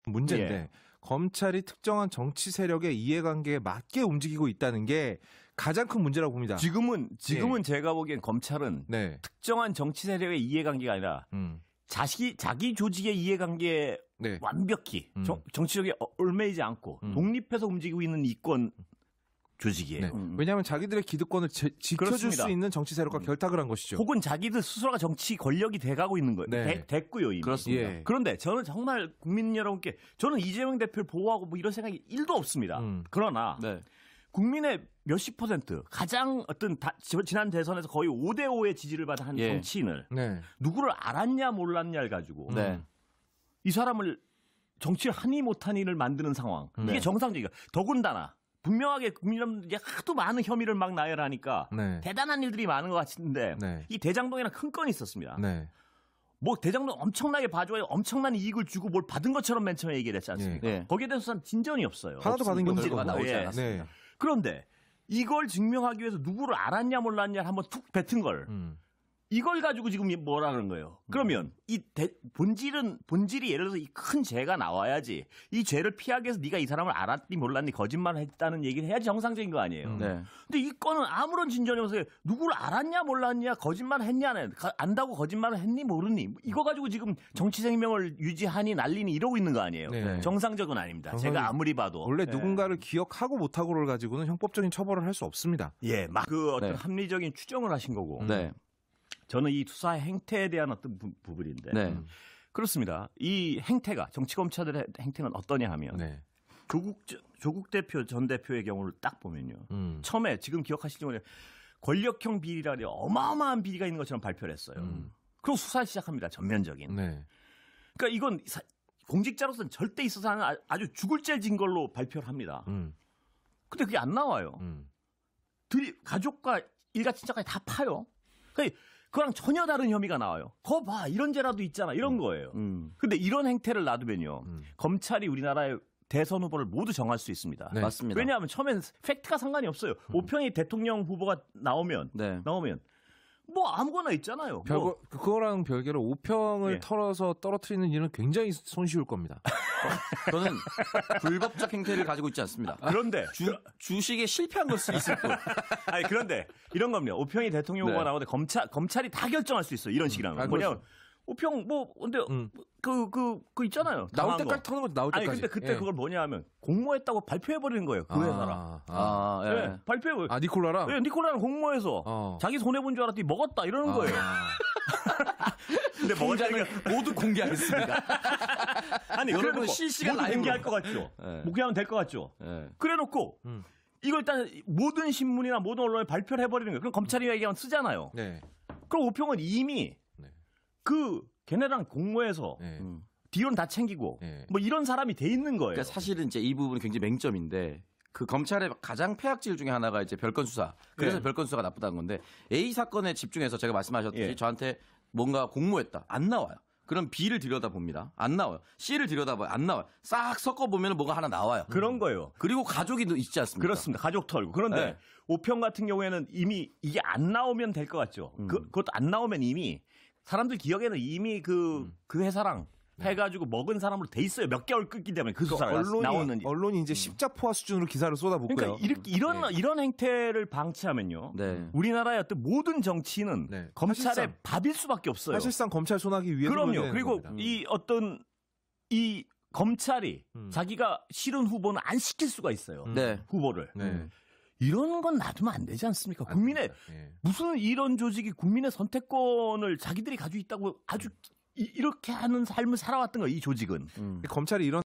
문제인데 예. 검찰이 특정한 정치 세력의 이해관계에 맞게 움직이고 있다는 게 가장 큰 문제라고 봅니다. 지금은 제가 보기엔 검찰은 네. 특정한 정치 세력의 이해관계가 아니라 자기 조직의 이해관계에 네. 완벽히 정치력에 얽매이지 않고 독립해서 움직이고 있는 이권 조직이에요. 네. 왜냐하면 자기들의 기득권을 지켜줄 그렇습니다. 수 있는 정치 세력과 결탁을 한 것이죠. 혹은 자기들 스스로가 정치 권력이 돼가고 있는 거예요. 네. 됐고요 이미. 그렇습니다. 예. 그런데 저는 정말 국민 여러분께 저는 이재명 대표를 보호하고 뭐 이런 생각이 1도 없습니다. 그러나 네. 국민의 몇십 %, 가장 지난 대선에서 거의 5대5의 지지를 받은 한 예. 정치인을 네. 누구를 알았냐 몰랐냐를 가지고 네. 이 사람을 정치를 하니 못하니를 만드는 상황. 이게 네. 정상적이야. 더군다나 분명하게 국민들이 하도 많은 혐의를 막 나열하니까 네. 대단한 일들이 많은 것 같은데 네. 이 대장동이랑 큰 건이 있었습니다. 네. 뭐 대장동 엄청나게 봐줘야 엄청난 이익을 주고 뭘 받은 것처럼 맨 처음에 얘기를 했지 않습니까? 네. 거기에 대해서는 진전이 없어요. 하나도 받은 게 문제가 없어요. 나오지 예. 않았습니다. 네. 그런데 이걸 증명하기 위해서 누구를 알았냐 몰랐냐 한번 툭 뱉은 걸 이걸 가지고 지금 뭐라 그런 거예요. 그러면 이 본질이 예를 들어서 이 큰 죄가 나와야지 이 죄를 피하기 위해서 네가 이 사람을 알았니 몰랐니 거짓말을 했다는 얘기를 해야지 정상적인 거 아니에요. 네. 근데 이 건은 아무런 진전이 없어요. 누구를 알았냐 몰랐냐 거짓말을 했냐는 안다고 거짓말을 했니 모르니 이거 가지고 지금 정치 생명을 유지하니 날리니 이러고 있는 거 아니에요. 네. 정상적은 아닙니다. 제가 아무리 봐도 원래 예. 누군가를 기억하고 못하고를 가지고는 형법적인 처벌을 할 수 없습니다. 예, 막 그 어떤 네. 합리적인 추정을 하신 거고. 네. 저는 이 수사의 행태에 대한 어떤 부분인데 네. 그렇습니다. 이 행태가 정치 검찰들의 행태는 어떠냐 하면 네. 조국 대표 전 대표의 경우를 딱 보면요. 처음에 지금 기억하실지 모르겠는데 권력형 비리라니 어마어마한 비리가 있는 것처럼 발표를 했어요. 그리고 수사를 시작합니다. 전면적인. 네. 그러니까 이건 공직자로서는 절대 있어서 하는 아주 죽을 죄 진 걸로 발표를 합니다. 근데 그게 안 나와요. 가족과 일가 친척까지 다 파요. 그러니까 그거랑 전혀 다른 혐의가 나와요. 거 봐, 이런 죄라도 있잖아, 이런 거예요. 근데 이런 행태를 놔두면요, 검찰이 우리나라의 대선 후보를 모두 정할 수 있습니다. 네. 맞습니다. 왜냐하면 처음엔 팩트가 상관이 없어요. 오평이 대통령 후보가 나오면 뭐 아무거나 있잖아요. 그거랑 별개로 5평을 예. 털어서 떨어뜨리는 일은 굉장히 손쉬울 겁니다. 저는 불법적 행태를 가지고 있지 않습니다. 그런데 주식에 실패한 걸 수도 있을 뿐. 아니 그런데 이런 겁니다. 오평이 대통령 후보가 네. 나오는데 검찰이 다 결정할 수 있어요. 이런 식이라면 뭐냐면 오평 근데 그 있잖아요. 나올 당한 때까지 거. 터는 거죠. 나올 아니 때까지. 근데 그때 예. 그걸 뭐냐 하면 공모했다고 발표해 버리는 거예요. 그 회사랑. 예. 네, 발표해. 니콜라랑? 네, 니콜라는 공모해서 자기 손해 본 줄 알았더니 먹었다 이러는 거예요. 근데 통장을 모두 공개하겠습니다. 아니 여러분 그래놓고 실시간 모두 라이브로. 공개할 것 같죠. 네. 공개하면 될 것 같죠. 네. 그래놓고 이걸 일단 모든 신문이나 모든 언론에 발표를 해버리는 거예요. 그럼 검찰이 얘기하면 쓰잖아요. 네. 그럼 오평은 이미 네. 걔네랑 공모해서 네. 뒤로는 다 챙기고 네. 뭐 이런 사람이 돼 있는 거예요. 그러니까 사실은 이제 이 부분이 굉장히 맹점인데 그 검찰의 가장 폐악질 중에 하나가 이제 별건 수사. 그래서 네. 별건 수사가 나쁘다는 건데 A 사건에 집중해서 제가 말씀하셨듯이 예. 저한테 뭔가 공모했다. 안 나와요. 그럼 B를 들여다봅니다. 안 나와요. C를 들여다봐요. 안 나와요. 싹 섞어보면 뭐가 하나 나와요. 그런 거예요. 그리고 가족이 있지 않습니까? 그렇습니다. 가족 털고. 그런데 네. 오평 같은 경우에는 이미 이게 안 나오면 될 것 같죠. 그것도 안 나오면 이미 사람들 기억에는 이미 그 회사랑 해가지고 먹은 사람으로 돼 있어요. 몇 개월 끊기 때문에 그 수사가 나오는지. 언론이 이제 십자포화 수준으로 기사를 쏟아붓고요. 그러니까 이런 행태를 방치하면요. 네. 우리나라의 어떤 모든 정치는 네. 검찰의 사실상 밥일 수밖에 없어요. 사실상 검찰 손하기 위해서 그럼요. 그리고 이 검찰이 자기가 싫은 후보는 안 시킬 수가 있어요. 네. 후보를. 네. 이런 건 놔두면 안 되지 않습니까? 국민의 예. 무슨 이런 조직이 국민의 선택권을 자기들이 가지고 있다고 아주 이렇게 하는 삶을 살아왔던 거예요. 이 조직은. 검찰이 이런